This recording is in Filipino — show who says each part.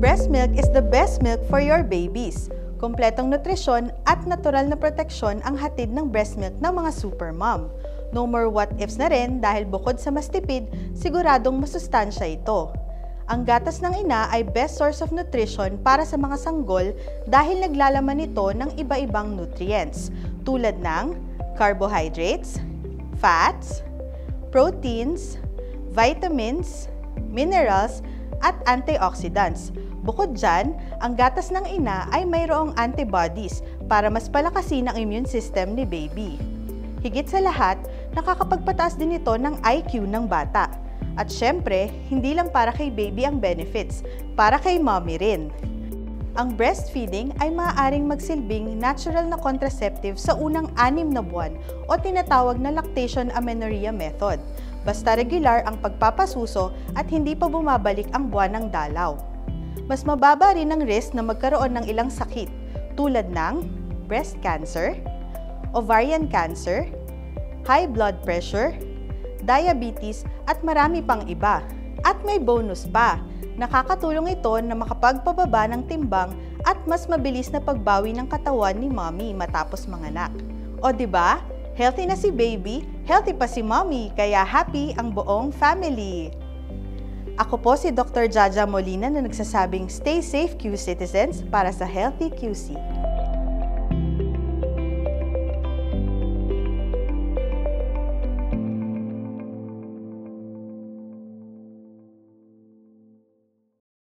Speaker 1: Breast milk is the best milk for your babies. Kompletong nutrisyon at natural na proteksyon ang hatid ng breast milk ng mga super mom. No more what ifs na rin dahil bukod sa mas tipid, siguradong masustansya ito. Ang gatas ng ina ay best source of nutrition para sa mga sanggol dahil naglalaman ito ng iba-ibang nutrients tulad ng carbohydrates, fats, proteins, vitamins, minerals, at antioxidants. Bukod dyan, ang gatas ng ina ay mayroong antibodies para mas palakasin ang immune system ni baby. Higit sa lahat, nakakapagpataas din ito ng IQ ng bata. At syempre, hindi lang para kay baby ang benefits, para kay mommy rin. Ang breastfeeding ay maaaring magsilbing natural na contraceptive sa unang 6 na buwan o tinatawag na lactation amenorrhea method. Basta regular ang pagpapasuso at hindi pa bumabalik ang buwan ng dalaw. Mas mababa rin ang risk na magkaroon ng ilang sakit tulad ng breast cancer, ovarian cancer, high blood pressure, diabetes at marami pang iba. At may bonus pa, nakakatulong ito na makapagpababa ng timbang at mas mabilis na pagbawi ng katawan ni mommy matapos manganak. O diba? Healthy na si baby, healthy pa si mommy, kaya happy ang buong family. Ako po si Dr. Jaja Molina na nagsasabing stay safe Q citizens para sa Healthy QC.